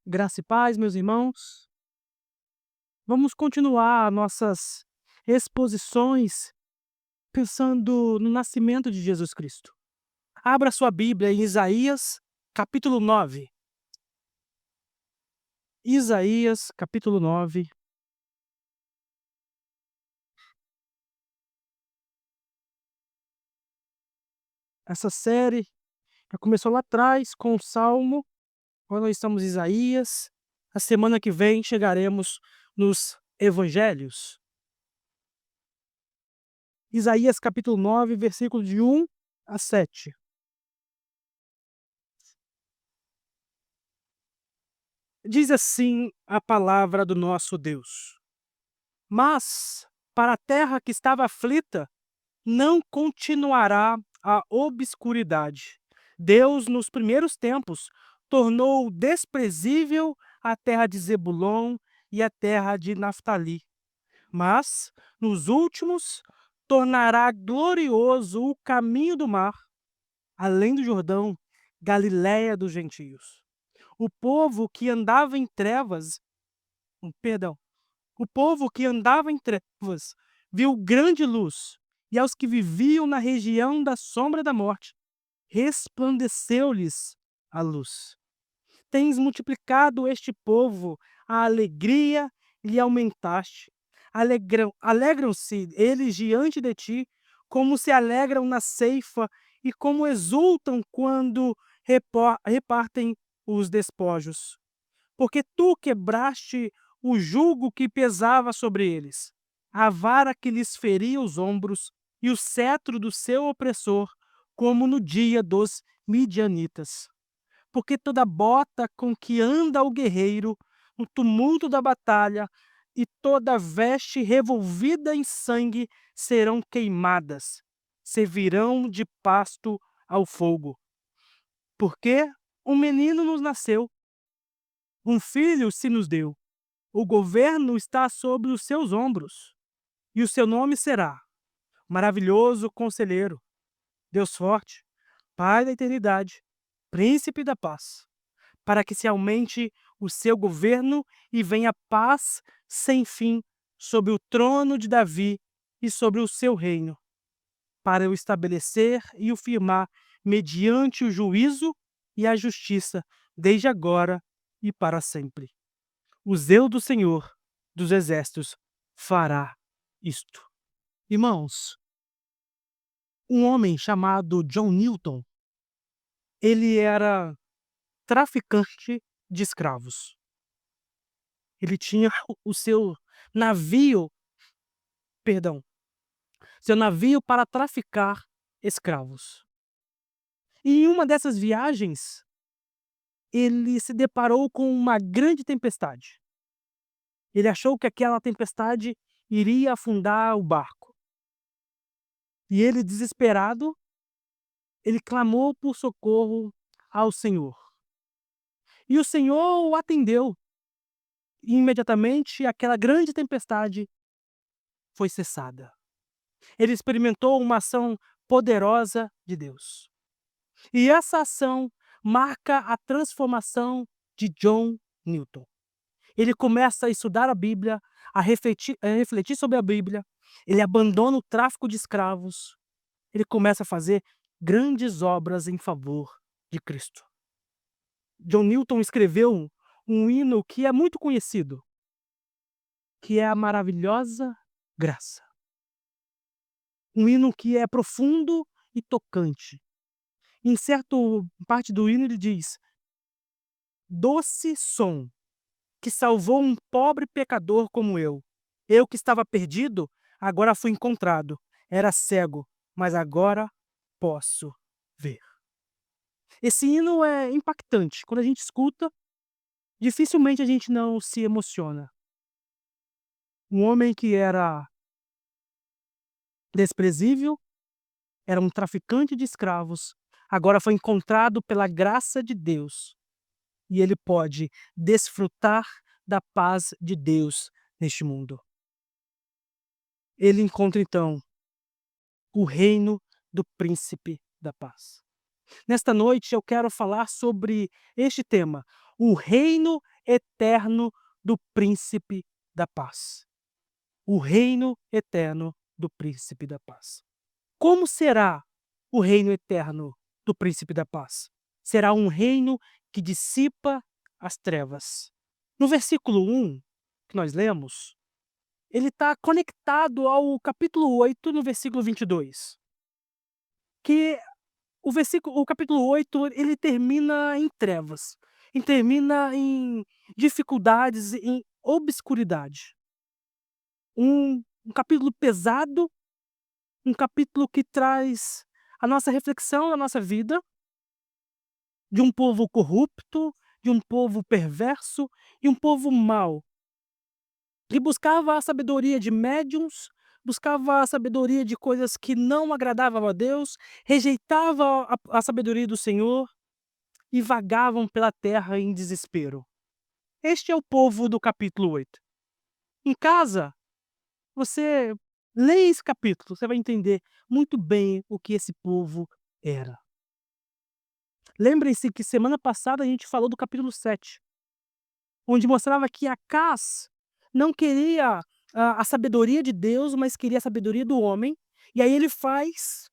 Graça e paz, meus irmãos. Vamos continuar nossas exposições pensando no nascimento de Jesus Cristo. Abra sua Bíblia em Isaías, capítulo 9. Isaías, capítulo 9. Essa série já começou lá atrás com o Salmo, agora nós estamos em Isaías. A semana que vem chegaremos nos Evangelhos. Isaías, capítulo 9, versículo de 1 a 7. Diz assim a palavra do nosso Deus: Mas para a terra que estava aflita, não continuará a obscuridade. Deus, nos primeiros tempos, tornou desprezível a terra de Zebulon e a terra de Naftali. Mas, nos últimos, tornará glorioso o caminho do mar, além do Jordão, Galiléia dos gentios. O povo que andava em trevas, perdão, O povo que andava em trevas viu grande luz, e aos que viviam na região da sombra da morte, resplandeceu-lhes a luz. Tens multiplicado este povo a alegria lhe aumentaste. Alegram-se eles diante de ti, como se alegram na ceifa e como exultam quando repartem os despojos, porque tu quebraste o jugo que pesava sobre eles, a vara que lhes feria os ombros e o cetro do seu opressor, como no dia dos midianitas. Porque toda bota com que anda o guerreiro no tumulto da batalha e toda veste revolvida em sangue serão queimadas, servirão de pasto ao fogo. Porque um menino nos nasceu, um filho se nos deu. O governo está sobre os seus ombros, e o seu nome será Maravilhoso Conselheiro, Deus Forte, Pai da Eternidade, Príncipe da Paz, para que se aumente o seu governo e venha paz sem fim sobre o trono de Davi e sobre o seu reino, para o estabelecer e o firmar mediante o juízo e a justiça, desde agora e para sempre. O zelo do Senhor dos Exércitos fará isto. Irmãos, um homem chamado John Newton, ele era traficante de escravos. Ele tinha o navio, perdão, seu navio para traficar escravos. E em uma dessas viagens, ele se deparou com uma grande tempestade. Ele achou que aquela tempestade iria afundar o barco. E ele, desesperado, ele clamou por socorro ao Senhor. E o Senhor o atendeu. E imediatamente aquela grande tempestade foi cessada. Ele experimentou uma ação poderosa de Deus. E essa ação marca a transformação de John Newton. Ele começa a estudar a Bíblia, a refletir sobre a Bíblia, ele abandona o tráfico de escravos, ele começa a fazer grandes obras em favor de Cristo. John Newton escreveu um hino que é muito conhecido, que é a Maravilhosa Graça. Um hino que é profundo e tocante. Em certa parte do hino ele diz: Doce som que salvou um pobre pecador como eu. Eu que estava perdido, agora fui encontrado. Era cego, mas agora posso ver. Esse hino é impactante. Quando a gente escuta, dificilmente a gente não se emociona. Um homem que era desprezível, era um traficante de escravos, agora foi encontrado pela graça de Deus e ele pode desfrutar da paz de Deus neste mundo. Ele encontra então o reino do príncipe da paz. Nesta noite eu quero falar sobre este tema, o reino eterno do príncipe da paz. O reino eterno do príncipe da paz. Como será o reino eterno do príncipe da paz? Será um reino que dissipa as trevas. No versículo 1, que nós lemos, ele está conectado ao capítulo 8, no versículo 22, que o capítulo 8 ele termina em trevas, e termina em dificuldades, em obscuridade. Um capítulo pesado, um capítulo que traz a nossa reflexão na nossa vida, de um povo corrupto, de um povo perverso e um povo mau, que buscava a sabedoria de médiuns, buscava a sabedoria de coisas que não agradavam a Deus, rejeitava a sabedoria do Senhor e vagavam pela terra em desespero. Este é o povo do capítulo 8. Em casa, você lê esse capítulo, você vai entender muito bem o que esse povo era. Lembrem-se que semana passada a gente falou do capítulo 7, onde mostrava que Acaz não queria a sabedoria de Deus, mas queria a sabedoria do homem, e aí ele faz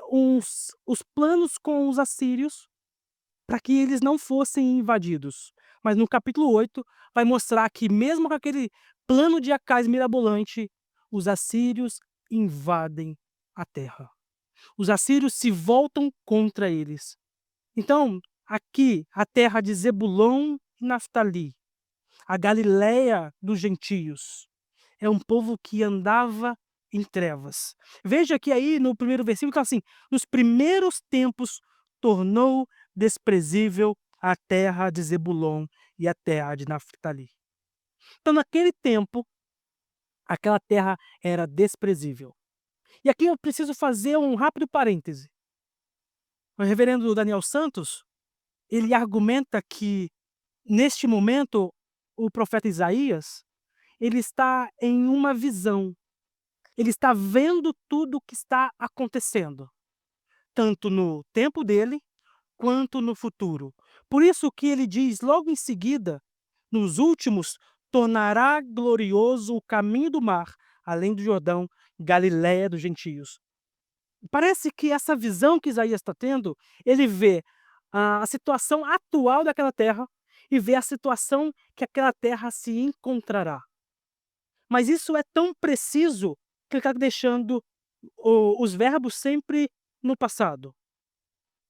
os planos com os assírios para que eles não fossem invadidos. Mas no capítulo 8 vai mostrar que mesmo com aquele plano de Acaz mirabolante, os assírios invadem a terra. Os assírios se voltam contra eles. Então, aqui, a terra de Zebulon e Naftali, a Galileia dos gentios, é um povo que andava em trevas. Veja que aí no primeiro versículo fala assim: nos primeiros tempos tornou desprezível a terra de Zebulon e a terra de Naftali. Então, naquele tempo, aquela terra era desprezível. E aqui eu preciso fazer um rápido parêntese. O reverendo Daniel Santos, ele argumenta que, neste momento, o profeta Isaías, ele está em uma visão. Ele está vendo tudo o que está acontecendo, tanto no tempo dele, quanto no futuro. Por isso que ele diz logo em seguida, nos últimos, tornará glorioso o caminho do mar, além do Jordão, Galiléia dos gentios. Parece que essa visão que Isaías está tendo, ele vê a situação atual daquela terra e vê a situação que aquela terra se encontrará. Mas isso é tão preciso que ele está deixando os verbos sempre no passado.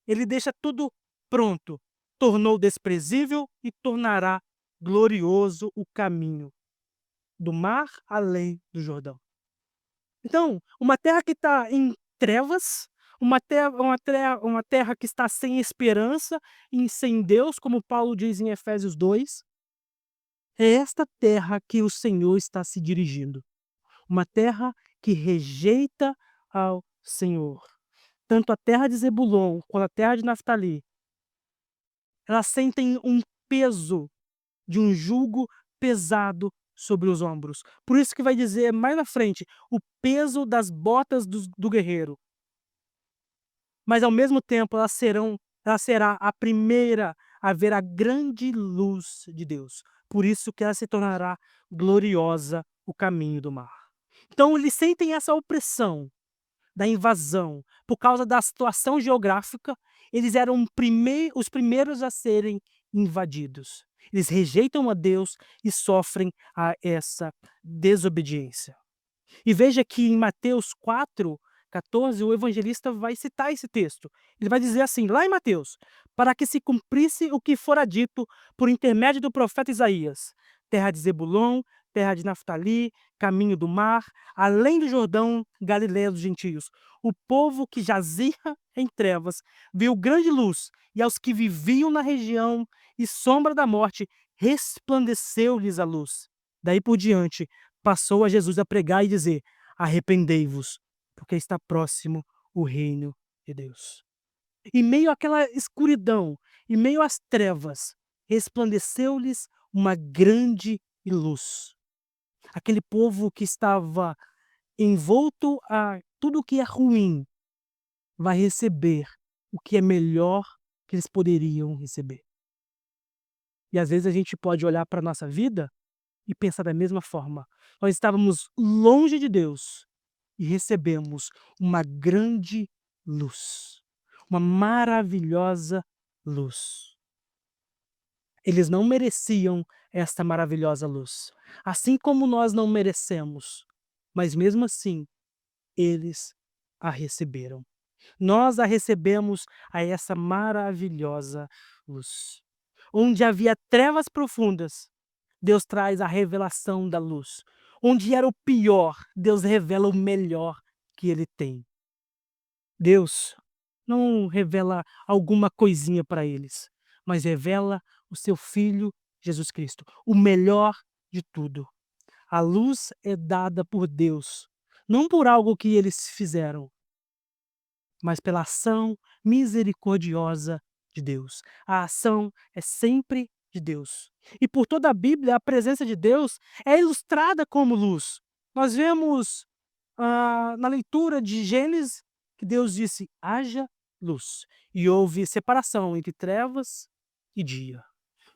Ele deixa tudo pronto. Tornou desprezível e tornará glorioso o caminho do mar além do Jordão. Então, uma terra que está em trevas, uma terra que está sem esperança e sem Deus, como Paulo diz em Efésios 2, é esta terra que o Senhor está se dirigindo. Uma terra que rejeita ao Senhor. Tanto a terra de Zebulon quanto a terra de Naftali, elas sentem um peso de um jugo pesado sobre os ombros. Por isso que vai dizer mais na frente, o peso das botas do guerreiro. Mas ao mesmo tempo ela será a primeira a ver a grande luz de Deus. Por isso que ela se tornará gloriosa o caminho do mar. Então eles sentem essa opressão da invasão, por causa da situação geográfica, eles eram os primeiros a serem invadidos. Eles rejeitam a Deus e sofrem a essa desobediência. E veja que em Mateus 4:14 o evangelista vai citar esse texto. Ele vai dizer assim, lá em Mateus: "Para que se cumprisse o que fora dito por intermédio do profeta Isaías: terra de Zebulon, terra de Naftali, caminho do mar, além do Jordão, Galiléia dos gentios. O povo que jazia em trevas viu grande luz, e aos que viviam na região e sombra da morte, resplandeceu-lhes a luz." Daí por diante, passou a Jesus a pregar e dizer: "Arrependei-vos, porque está próximo o reino de Deus." Em meio àquela escuridão, em meio às trevas, resplandeceu-lhes uma grande luz. Aquele povo que estava envolto a tudo o que é ruim, vai receber o que é melhor que eles poderiam receber. E às vezes a gente pode olhar para a nossa vida e pensar da mesma forma. Nós estávamos longe de Deus e recebemos uma grande luz, uma maravilhosa luz. Eles não mereciam esta maravilhosa luz, assim como nós não merecemos, mas mesmo assim eles a receberam. Nós a recebemos a essa maravilhosa luz. Onde havia trevas profundas, Deus traz a revelação da luz. Onde era o pior, Deus revela o melhor que ele tem. Deus não revela alguma coisinha para eles, mas revela o seu Filho Jesus Cristo, o melhor de tudo. A luz é dada por Deus, não por algo que eles fizeram, mas pela ação misericordiosa de Deus. A ação é sempre de Deus. E por toda a Bíblia, a presença de Deus é ilustrada como luz. Nós vemos na leitura de Gênesis que Deus disse: haja luz, e houve separação entre trevas e dia.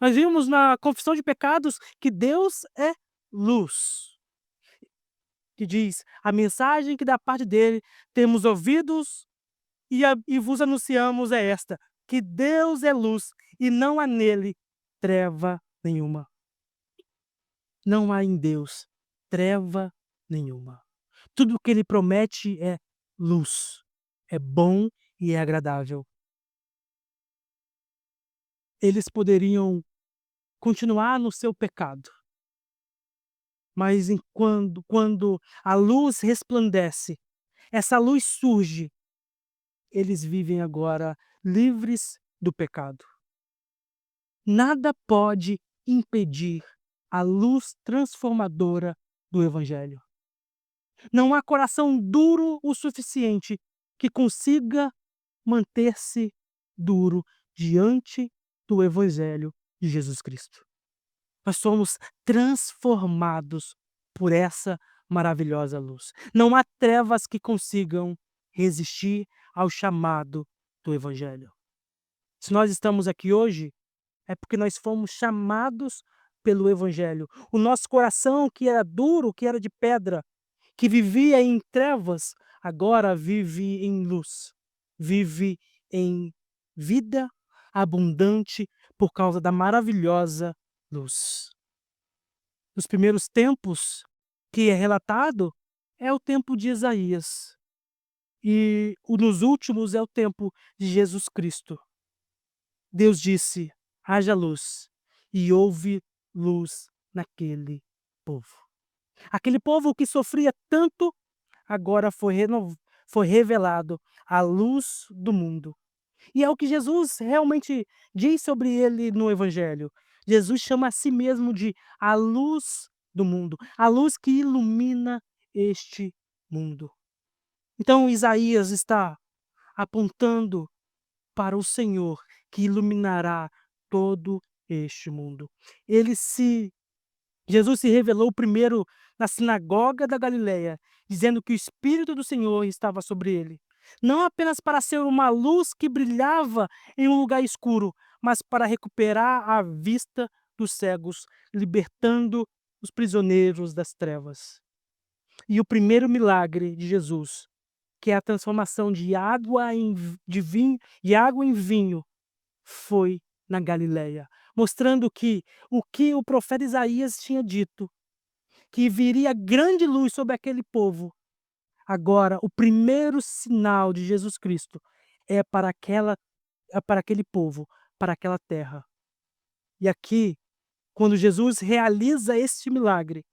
Nós vimos na confissão de pecados que Deus é luz, que diz: a mensagem que da parte dele temos ouvidos e vos anunciamos é esta: que Deus é luz e não há nele treva nenhuma. Não há em Deus treva nenhuma. Tudo o que ele promete é luz, é bom e é agradável. Eles poderiam continuar no seu pecado, mas quando a luz resplandece, essa luz surge, eles vivem agora livres do pecado. Nada pode impedir a luz transformadora do evangelho. Não há coração duro o suficiente que consiga manter-se duro diante do evangelho de Jesus Cristo. Nós somos transformados por essa maravilhosa luz. Não há trevas que consigam resistir ao chamado do evangelho. Se nós estamos aqui hoje, é porque nós fomos chamados pelo evangelho. O nosso coração, que era duro, que era de pedra, que vivia em trevas, agora vive em luz, vive em vida abundante por causa da maravilhosa luz. Nos primeiros tempos que é relatado, é o tempo de Isaías, e nos últimos é o tempo de Jesus Cristo. Deus disse: haja luz, e houve luz naquele povo. Aquele povo que sofria tanto, agora foi revelado a luz do mundo. E é o que Jesus realmente diz sobre ele no evangelho. Jesus chama a si mesmo de a luz do mundo, a luz que ilumina este mundo. Então Isaías está apontando para o Senhor que iluminará todo este mundo. Ele se Jesus se revelou primeiro na sinagoga da Galileia, dizendo que o Espírito do Senhor estava sobre ele. Não apenas para ser uma luz que brilhava em um lugar escuro, mas para recuperar a vista dos cegos, libertando os prisioneiros das trevas. E o primeiro milagre de Jesus, que é a transformação de água em vinho, foi na Galileia, mostrando que o profeta Isaías tinha dito, que viria grande luz sobre aquele povo. Agora, o primeiro sinal de Jesus Cristo é para aquele povo, para aquela terra. E aqui, quando Jesus realiza este milagre,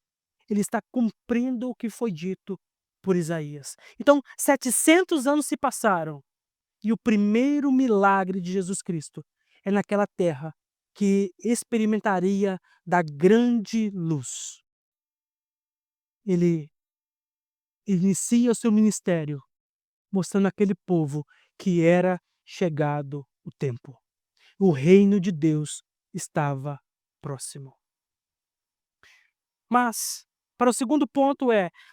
ele está cumprindo o que foi dito por Isaías. Então, 700 anos se passaram e o primeiro milagre de Jesus Cristo é naquela terra que experimentaria da grande luz. Ele inicia o seu ministério mostrando àquele povo que era chegado o tempo. O reino de Deus estava próximo. Mas, para o segundo ponto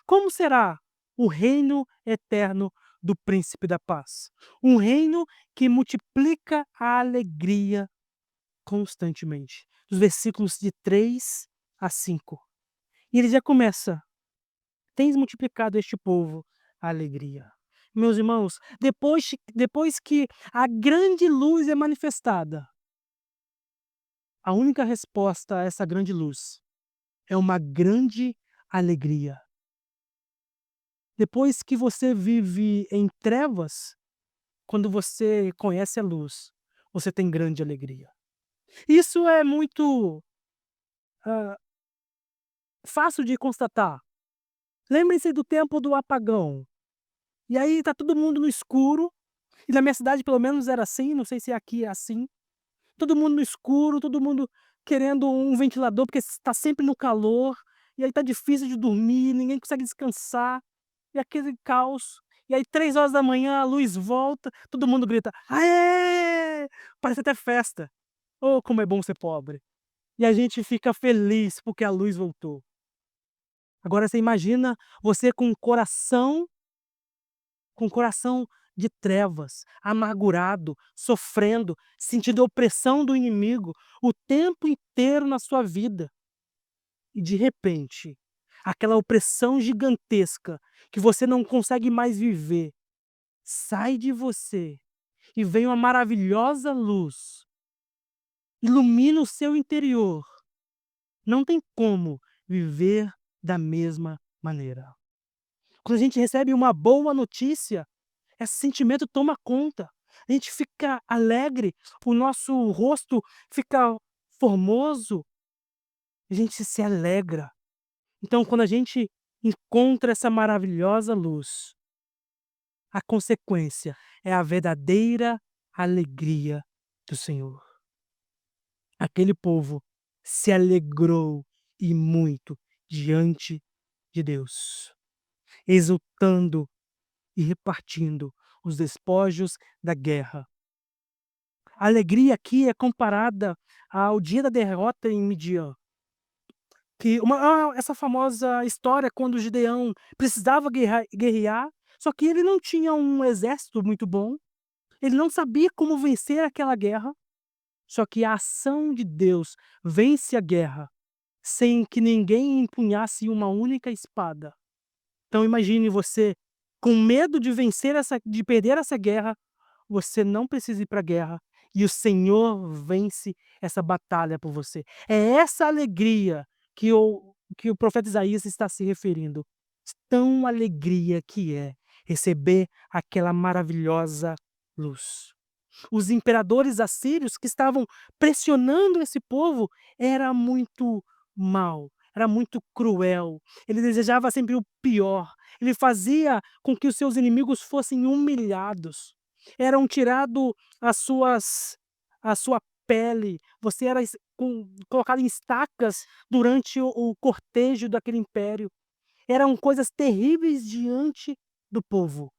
como será o reino eterno do príncipe da paz? Um reino que multiplica a alegria constantemente. dos versículos de 3 a 5. E ele já começa: "Tens multiplicado este povo a alegria". Meus irmãos, depois que a grande luz é manifestada, a única resposta a essa grande luz é uma grande alegria. Depois que você vive em trevas, quando você conhece a luz, você tem grande alegria. Isso é muito, hã, fácil de constatar. Lembrem-se do tempo do apagão. E aí tá todo mundo no escuro, e na minha cidade pelo menos era assim, não sei se aqui é assim. Todo mundo no escuro, todo mundo querendo um ventilador, porque está sempre no calor, e aí tá difícil de dormir, ninguém consegue descansar, e aquele caos. E aí 3 horas da manhã a luz volta, todo mundo grita: "Aê!". Parece até festa. Oh, como é bom ser pobre. E a gente fica feliz porque a luz voltou. Agora você imagina você com coração de trevas, amargurado, sofrendo, sentindo a opressão do inimigo o tempo inteiro na sua vida. E de repente, aquela opressão gigantesca que você não consegue mais viver, sai de você e vem uma maravilhosa luz, ilumina o seu interior. Não tem como viver da mesma maneira. Quando a gente recebe uma boa notícia, esse sentimento toma conta. A gente fica alegre, o nosso rosto fica formoso, a gente se alegra. Então, quando a gente encontra essa maravilhosa luz, a consequência é a verdadeira alegria do Senhor. Aquele povo se alegrou e muito diante de Deus, exultando e repartindo os despojos da guerra. A alegria aqui é comparada ao dia da derrota em Midian, que essa famosa história quando Gideão precisava guerrear, só que ele não tinha um exército muito bom, ele não sabia como vencer aquela guerra, só que a ação de Deus vence a guerra, sem que ninguém empunhasse uma única espada. Então imagine você com medo de perder essa guerra, você não precisa ir para a guerra e o Senhor vence essa batalha por você. É essa alegria que o profeta Isaías está se referindo. Tão alegria que é receber aquela maravilhosa luz. Os imperadores assírios que estavam pressionando esse povo era muito mal, era muito cruel. Ele desejava sempre o pior. Ele fazia com que os seus inimigos fossem humilhados. Eram tirado a sua pele. Você era colocado em estacas durante o cortejo daquele império. Eram coisas terríveis diante do povo.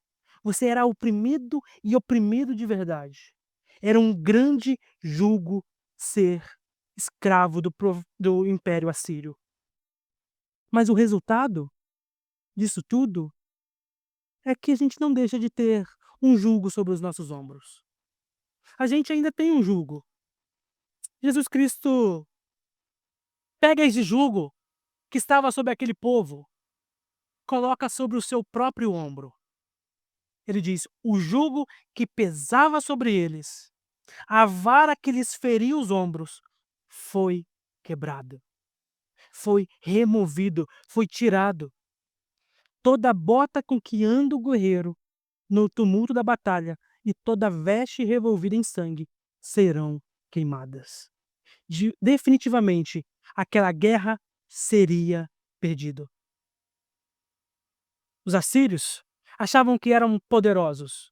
Você era oprimido e oprimido de verdade. Era um grande jugo ser escravo do Império Assírio. Mas o resultado disso tudo é que a gente não deixa de ter um jugo sobre os nossos ombros. A gente ainda tem um jugo. Jesus Cristo pega esse jugo que estava sobre aquele povo, coloca sobre o seu próprio ombro. Ele diz: "O jugo que pesava sobre eles, a vara que lhes feria os ombros, foi quebrada, foi removido, foi tirado. Toda bota com que anda o guerreiro no tumulto da batalha e toda veste revolvida em sangue serão queimadas." Definitivamente, aquela guerra seria perdida. Os assírios achavam que eram poderosos,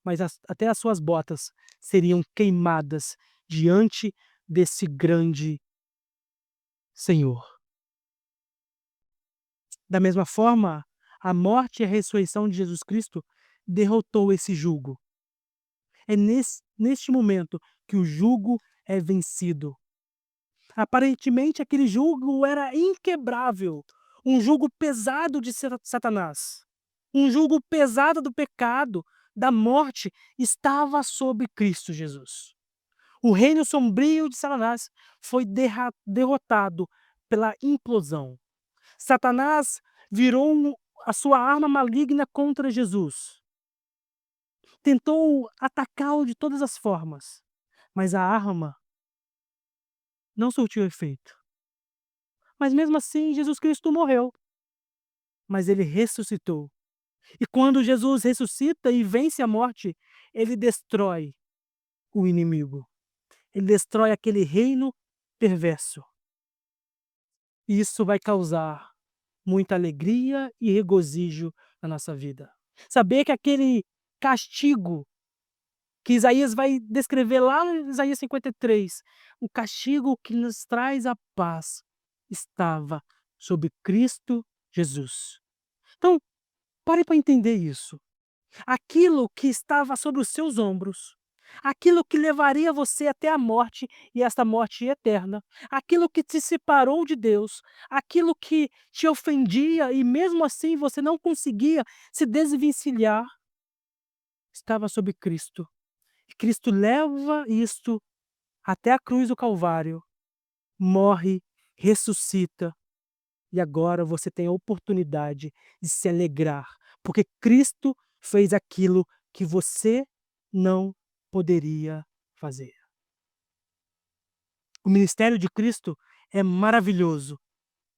mas até as suas botas seriam queimadas diante desse grande Senhor. Da mesma forma, a morte e a ressurreição de Jesus Cristo derrotou esse jugo. É neste momento que o jugo é vencido. Aparentemente, aquele jugo era inquebrável, um jugo pesado de Satanás, um jugo pesado do pecado, da morte, estava sobre Cristo Jesus. O reino sombrio de Satanás foi derrotado pela implosão. Satanás virou a sua arma maligna contra Jesus. Tentou atacá-lo de todas as formas, mas a arma não surtiu efeito. Mas mesmo assim, Jesus Cristo morreu, mas ele ressuscitou. E quando Jesus ressuscita e vence a morte, ele destrói o inimigo. Ele destrói aquele reino perverso. E isso vai causar muita alegria e regozijo na nossa vida. Saber que aquele castigo que Isaías vai descrever lá no Isaías 53, o castigo que nos traz a paz, estava sobre Cristo Jesus. Então, pare para entender isso. Aquilo que estava sobre os seus ombros, aquilo que levaria você até a morte e esta morte eterna, aquilo que te separou de Deus, aquilo que te ofendia e mesmo assim você não conseguia se desvencilhar, estava sobre Cristo. E Cristo leva isto até a cruz do Calvário, morre, ressuscita e agora você tem a oportunidade de se alegrar, porque Cristo fez aquilo que você não poderia fazer. O ministério de Cristo é maravilhoso,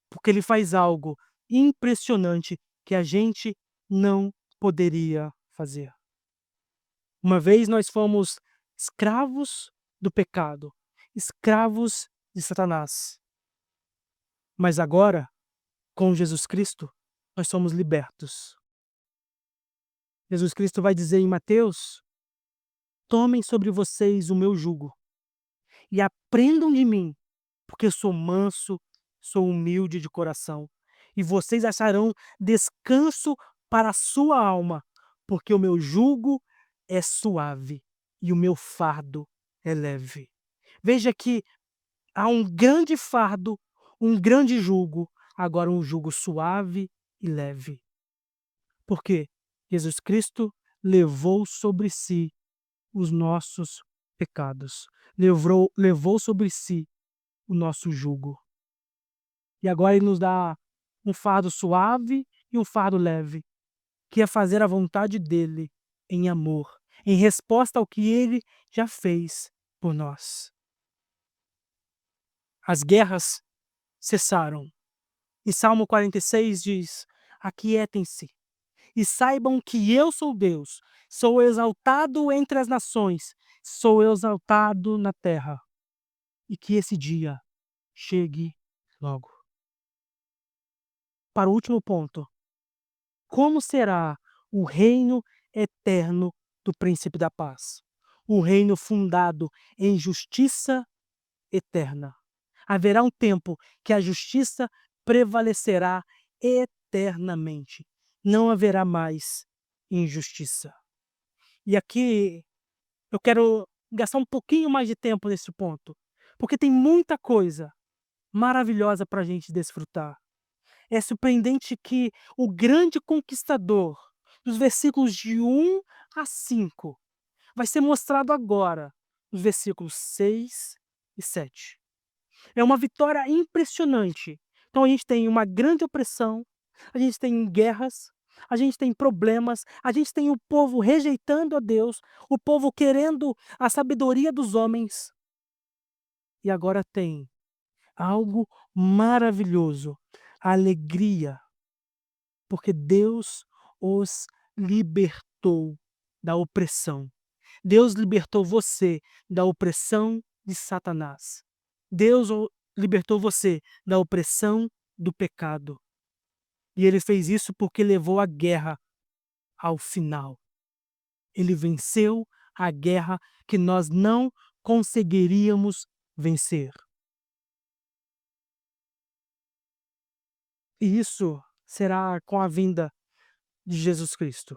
porque ele faz algo impressionante que a gente não poderia fazer. Uma vez nós fomos escravos do pecado, escravos de Satanás, mas agora, com Jesus Cristo, nós somos libertos. Jesus Cristo vai dizer em Mateus: "Tomem sobre vocês o meu jugo e aprendam de mim, porque eu sou manso, sou humilde de coração, e vocês acharão descanso para a sua alma, porque o meu jugo é suave e o meu fardo é leve." Veja que há um grande fardo, um grande jugo, agora um jugo suave e leve. Por quê? Jesus Cristo levou sobre si os nossos pecados, levou sobre si o nosso jugo. E agora ele nos dá um fardo suave e um fardo leve, que é fazer a vontade dele em amor, em resposta ao que ele já fez por nós. As guerras cessaram. E Salmo 46 diz: "Aquietem-se e saibam que eu sou Deus, sou exaltado entre as nações, sou exaltado na terra." E que esse dia chegue logo. Para o último ponto, como será o reino eterno do Príncipe da Paz? O reino fundado em justiça eterna. Haverá um tempo que a justiça prevalecerá eternamente. Não haverá mais injustiça. E aqui eu quero gastar um pouquinho mais de tempo nesse ponto, porque tem muita coisa maravilhosa para a gente desfrutar. É surpreendente que o grande conquistador, dos versículos de 1 a 5, vai ser mostrado agora, nos versículos 6 e 7. É uma vitória impressionante. Então a gente tem uma grande opressão, a gente tem guerras, a gente tem problemas, a gente tem o povo rejeitando a Deus, o povo querendo a sabedoria dos homens. E agora tem algo maravilhoso, a alegria, porque Deus os libertou da opressão. Deus libertou você da opressão de Satanás. Deus libertou você da opressão do pecado. E ele fez isso porque levou a guerra ao final. Ele venceu a guerra que nós não conseguiríamos vencer. E isso será com a vinda de Jesus Cristo.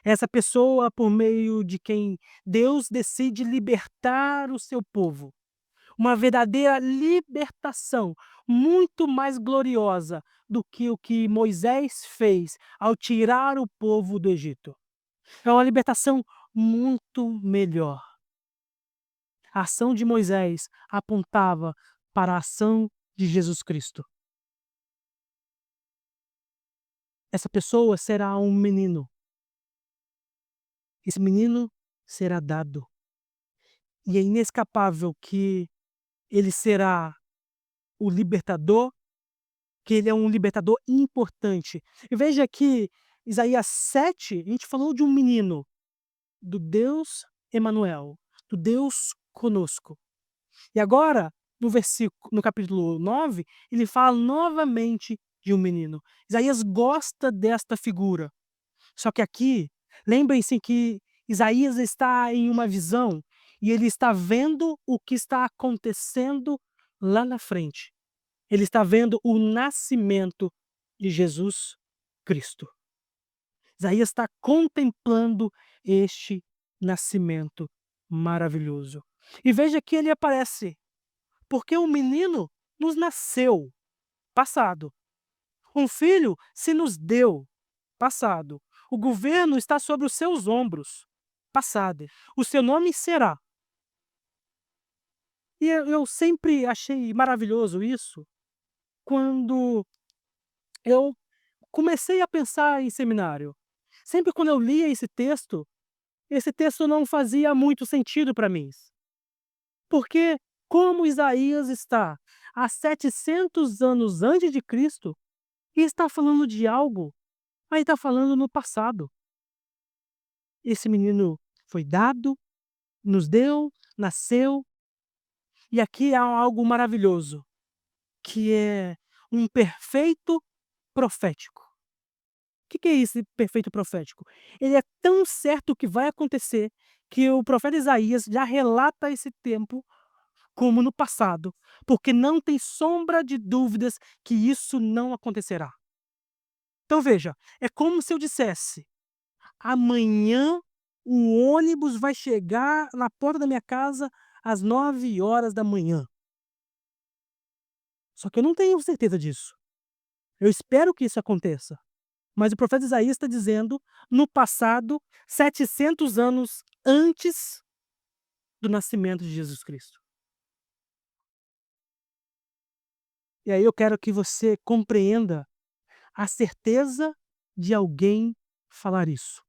Essa pessoa por meio de quem Deus decide libertar o seu povo. Uma verdadeira libertação, muito mais gloriosa do que o que Moisés fez ao tirar o povo do Egito. É uma libertação muito melhor. A ação de Moisés apontava para a ação de Jesus Cristo. Essa pessoa será um menino. Esse menino será dado. E é inescapável que ele será o libertador, que ele é um libertador importante. E veja que Isaías 7, a gente falou de um menino, do Deus Emanuel, do Deus conosco. E agora, no capítulo 9, ele fala novamente de um menino. Isaías gosta desta figura. Só que aqui, lembrem-se que Isaías está em uma visão e ele está vendo o que está acontecendo lá na frente. Ele está vendo o nascimento de Jesus Cristo. Isaías está contemplando este nascimento maravilhoso. E veja que ele aparece, porque o menino nos nasceu, passado. Um filho se nos deu, passado. O governo está sobre os seus ombros, passado. O seu nome será. E eu sempre achei maravilhoso isso, quando eu comecei a pensar em seminário. Sempre quando eu lia esse texto não fazia muito sentido para mim. Porque como Isaías está há 700 anos antes de Cristo e está falando de algo, mas está falando no passado. Esse menino foi dado, nos deu, nasceu, e aqui há algo maravilhoso, que é um perfeito profético. O que é esse perfeito profético? Ele é tão certo que vai acontecer que o profeta Isaías já relata esse tempo como no passado, porque não tem sombra de dúvidas que isso não acontecerá. Então veja, é como se eu dissesse: amanhã o ônibus vai chegar na porta da minha casa às 9 horas da manhã. Só que eu não tenho certeza disso. Eu espero que isso aconteça. Mas o profeta Isaías está dizendo no passado, 700 anos antes do nascimento de Jesus Cristo. E aí eu quero que você compreenda a certeza de alguém falar isso.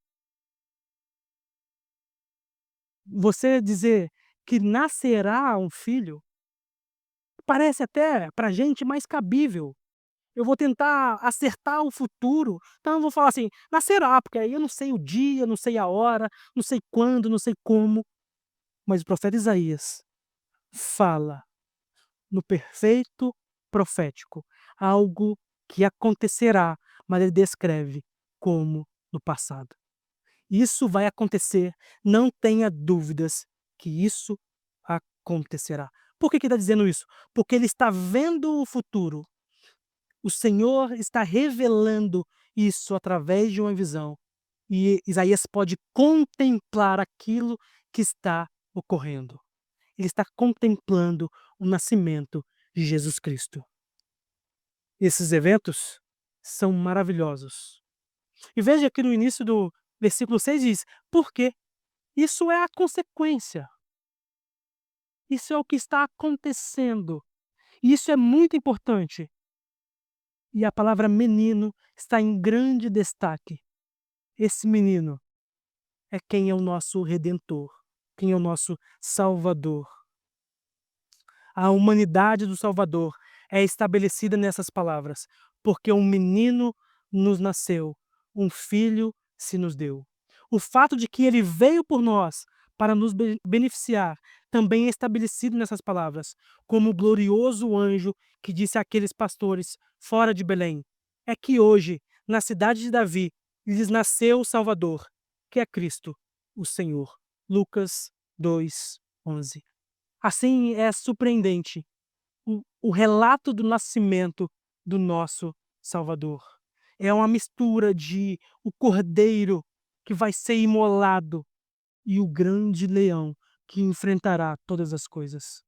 Você dizer que nascerá um filho, parece até para a gente mais cabível. Eu vou tentar acertar o futuro, então eu vou falar assim: "Nascerá", porque aí eu não sei o dia, não sei a hora, não sei quando, não sei como, mas o profeta Isaías fala no perfeito profético, algo que acontecerá, mas ele descreve como no passado. Isso vai acontecer, não tenha dúvidas que isso acontecerá. Por que que está dizendo isso? Porque ele está vendo o futuro. O Senhor está revelando isso através de uma visão. E Isaías pode contemplar aquilo que está ocorrendo. Ele está contemplando o nascimento de Jesus Cristo. Esses eventos são maravilhosos. E veja que no início do versículo 6 diz: "Por quê?" Isso é a consequência. Isso é o que está acontecendo. E isso é muito importante. E a palavra menino está em grande destaque. Esse menino é quem é o nosso redentor, quem é o nosso salvador. A humanidade do Salvador é estabelecida nessas palavras, porque um menino nos nasceu, um filho se nos deu. O fato de que ele veio por nós para nos beneficiar também é estabelecido nessas palavras, como o glorioso anjo que disse àqueles pastores fora de Belém: é que hoje, na cidade de Davi, lhes nasceu o Salvador, que é Cristo, o Senhor. Lucas 2:11. Assim, é surpreendente o relato do nascimento do nosso Salvador. É uma mistura de o cordeiro que vai ser imolado e o grande leão que enfrentará todas as coisas.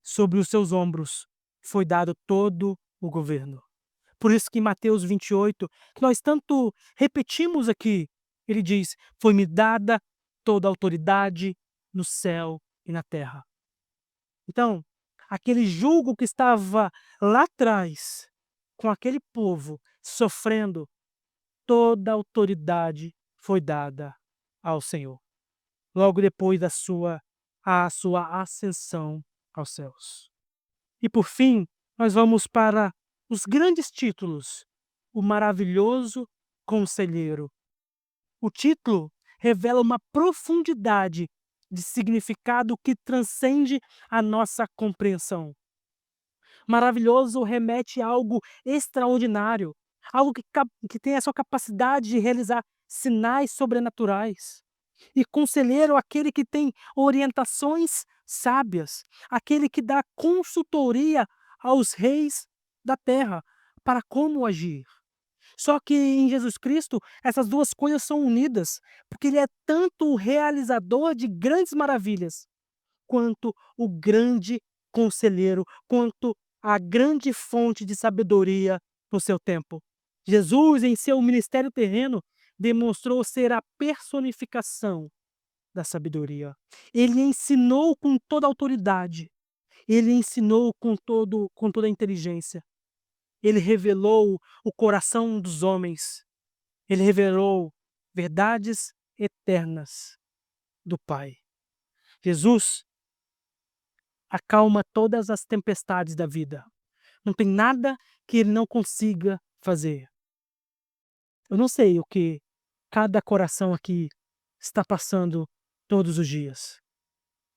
Sobre os seus ombros foi dado todo o governo. Por isso que em Mateus 28, que nós tanto repetimos aqui, ele diz: "Foi-me dada toda a autoridade no céu e na terra. Então, aquele jugo que estava lá atrás, com aquele povo sofrendo, toda a autoridade foi dada ao Senhor, logo depois da sua ascensão aos céus. E por fim, nós vamos para os grandes títulos: o maravilhoso conselheiro. O título revela uma profundidade de significado que transcende a nossa compreensão. Maravilhoso remete a algo extraordinário, algo que tem a sua capacidade de realizar sinais sobrenaturais. E conselheiro, aquele que tem orientações sábias, aquele que dá consultoria aos reis da terra para como agir. Só que em Jesus Cristo, essas duas coisas são unidas, porque ele é tanto o realizador de grandes maravilhas, quanto o grande conselheiro, quanto a grande fonte de sabedoria no seu tempo. Jesus, em seu ministério terreno, demonstrou ser a personificação da sabedoria. Ele ensinou com toda a autoridade, ele ensinou com toda a inteligência, ele revelou o coração dos homens, ele revelou verdades eternas do Pai. Jesus acalma todas as tempestades da vida. Não tem nada que ele não consiga fazer. Eu não sei o que cada coração aqui está passando todos os dias,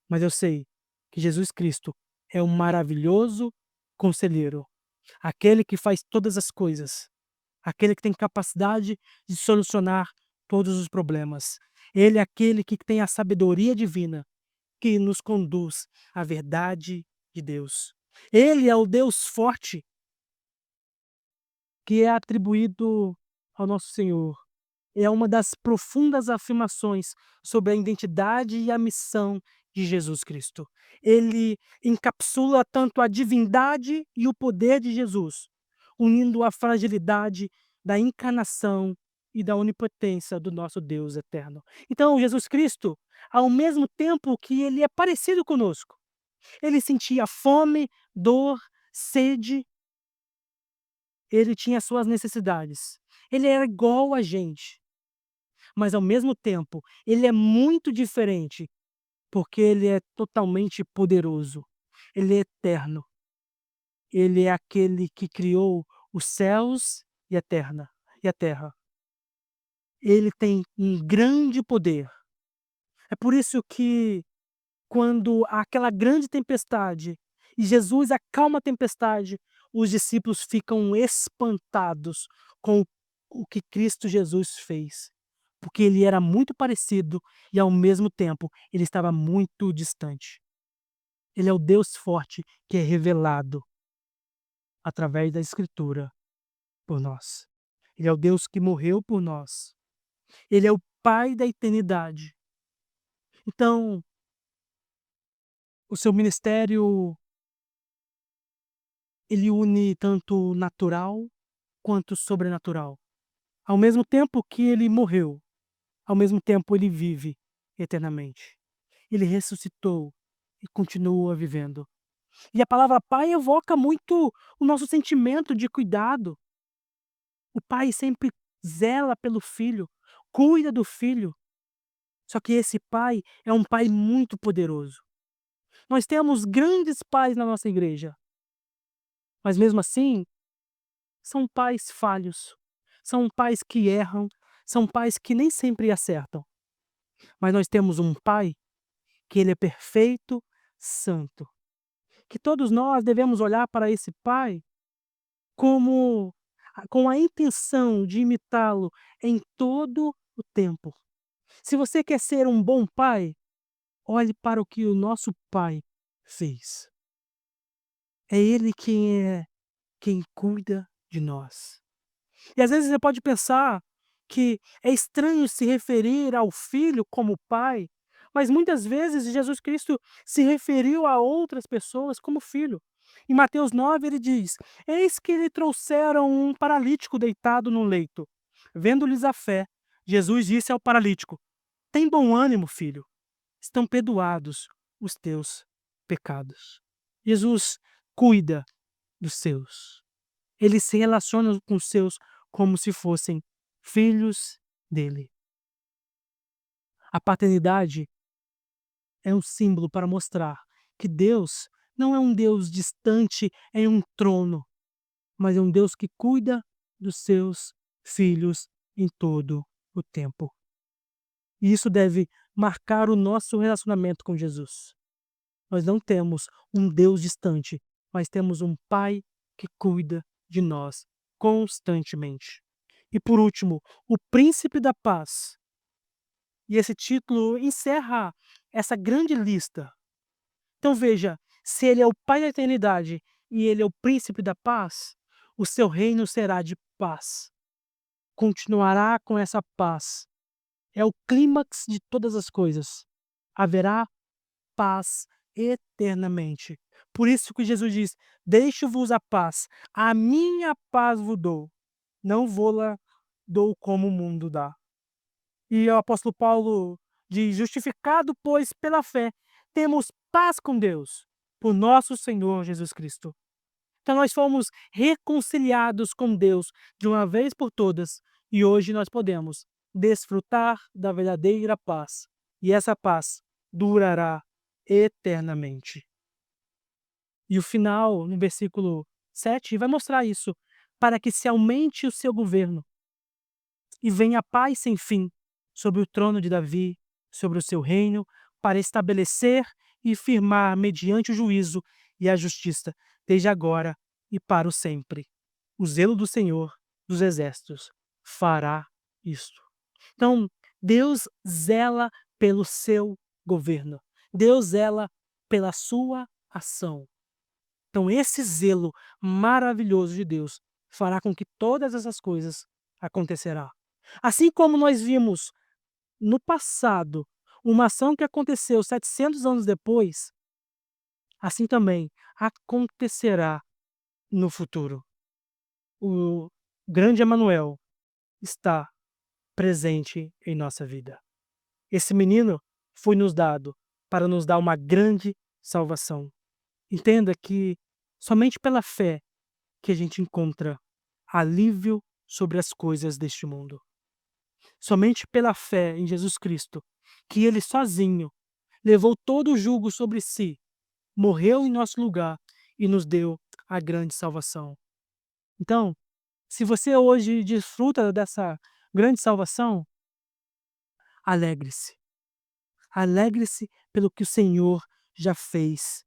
mas eu sei que Jesus Cristo é um maravilhoso conselheiro, aquele que faz todas as coisas, aquele que tem capacidade de solucionar todos os problemas. Ele é aquele que tem a sabedoria divina que nos conduz à verdade de Deus. Ele é o Deus forte que é atribuído ao nosso Senhor. É uma das profundas afirmações sobre a identidade e a missão de Jesus Cristo. Ele encapsula tanto a divindade e o poder de Jesus, unindo a fragilidade da encarnação e da onipotência do nosso Deus eterno. Então, Jesus Cristo, ao mesmo tempo que ele é parecido conosco, ele sentia fome, dor, sede, ele tinha suas necessidades. Ele era igual a gente, mas ao mesmo tempo, ele é muito diferente, porque ele é totalmente poderoso. Ele é eterno. Ele é aquele que criou os céus e a terra. Ele tem um grande poder. É por isso que quando há aquela grande tempestade e Jesus acalma a tempestade, os discípulos ficam espantados com o que Cristo Jesus fez, porque ele era muito parecido e, ao mesmo tempo, ele estava muito distante. Ele é o Deus forte que é revelado através da Escritura por nós. Ele é o Deus que morreu por nós. Ele é o Pai da eternidade. Então, o seu ministério, ele une tanto o natural quanto o sobrenatural. Ao mesmo tempo que ele morreu, ao mesmo tempo ele vive eternamente. Ele ressuscitou e continua vivendo. E a palavra pai evoca muito o nosso sentimento de cuidado. O pai sempre zela pelo filho, cuida do filho. Só que esse pai é um pai muito poderoso. Nós temos grandes pais na nossa igreja, mas mesmo assim, são pais falhos, são pais que erram, são pais que nem sempre acertam. Mas nós temos um pai que ele é perfeito, santo. Que todos nós devemos olhar para esse pai como com a intenção de imitá-lo em todo o tempo. Se você quer ser um bom pai, olhe para o que o nosso pai fez. É ele quem cuida de nós. E às vezes você pode pensar que é estranho se referir ao filho como pai, mas muitas vezes Jesus Cristo se referiu a outras pessoas como filho. Em Mateus 9 ele diz: Eis que lhe trouxeram um paralítico deitado no leito. Vendo-lhes a fé, Jesus disse ao paralítico: Tem bom ânimo, filho, estão perdoados os teus pecados. Jesus cuida dos seus. Ele se relaciona com os seus como se fossem filhos dele. A paternidade é um símbolo para mostrar que Deus não é um Deus distante em um trono, mas é um Deus que cuida dos seus filhos em todo o tempo. E isso deve marcar o nosso relacionamento com Jesus. Nós não temos um Deus distante, mas temos um Pai que cuida de nós constantemente. E por último, o Príncipe da Paz. E esse título encerra essa grande lista. Então veja, se ele é o Pai da eternidade e ele é o Príncipe da Paz, o seu reino será de paz. Continuará com essa paz. É o clímax de todas as coisas. Haverá paz eternamente. Por isso que Jesus diz: deixo-vos a paz, a minha paz vos dou, não vou-la dou como o mundo dá. E o apóstolo Paulo diz: justificado, pois, pela fé, temos paz com Deus, por nosso Senhor Jesus Cristo. Então nós fomos reconciliados com Deus de uma vez por todas, e hoje nós podemos desfrutar da verdadeira paz. E essa paz durará eternamente. E o final, no versículo 7, vai mostrar isso: para que se aumente o seu governo e venha a paz sem fim sobre o trono de Davi, sobre o seu reino, para estabelecer e firmar mediante o juízo e a justiça, desde agora e para o sempre. O zelo do Senhor dos exércitos fará isto. Então, Deus zela pelo seu governo. Deus zela pela sua ação. Então, esse zelo maravilhoso de Deus fará com que todas essas coisas acontecerão. Assim como nós vimos no passado uma ação que aconteceu 700 anos depois, assim também acontecerá no futuro. O grande Emanuel está presente em nossa vida. Esse menino foi nos dado para nos dar uma grande salvação. Entenda que somente pela fé que a gente encontra alívio sobre as coisas deste mundo. Somente pela fé em Jesus Cristo, que ele sozinho levou todo o jugo sobre si, morreu em nosso lugar e nos deu a grande salvação. Então, se você hoje desfruta dessa grande salvação, alegre-se. Alegre-se pelo que o Senhor já fez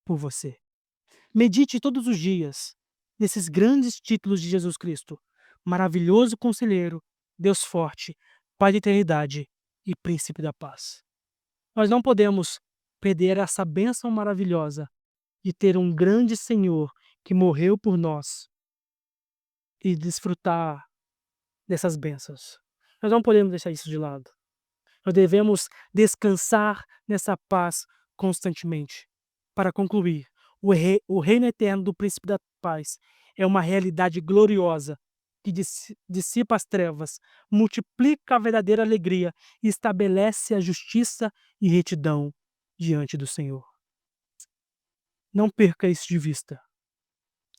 por você. Medite todos os dias nesses grandes títulos de Jesus Cristo: maravilhoso conselheiro, Deus forte, Pai da eternidade e Príncipe da paz. Nós não podemos perder essa bênção maravilhosa de ter um grande Senhor que morreu por nós e desfrutar dessas bênçãos. Nós não podemos deixar isso de lado. Nós devemos descansar nessa paz constantemente. Para concluir, o reino eterno do Príncipe da Paz é uma realidade gloriosa que dissipa as trevas, multiplica a verdadeira alegria e estabelece a justiça e retidão diante do Senhor. Não perca isso de vista.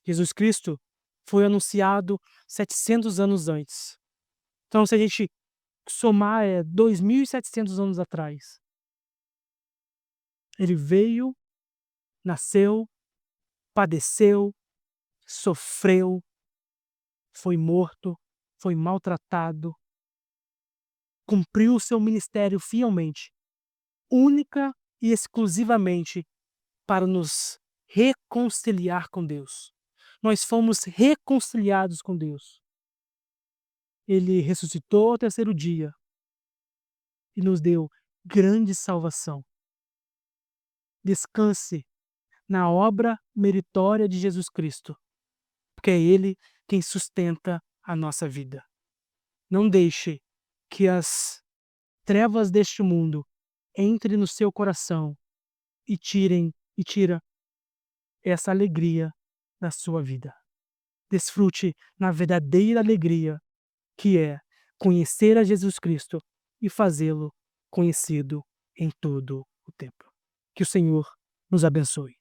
Jesus Cristo foi anunciado 700 anos antes. Então, se a gente somar, 2.700 anos atrás, ele veio, nasceu, padeceu, sofreu, foi morto, foi maltratado, cumpriu o seu ministério fielmente, única e exclusivamente para nos reconciliar com Deus. Nós fomos reconciliados com Deus. Ele ressuscitou ao terceiro dia e nos deu grande salvação. Descanse na obra meritória de Jesus Cristo, porque é Ele quem sustenta a nossa vida. Não deixe que as trevas deste mundo entrem no seu coração e tira essa alegria da sua vida. Desfrute na verdadeira alegria, que é conhecer a Jesus Cristo e fazê-lo conhecido em todo o tempo. Que o Senhor nos abençoe.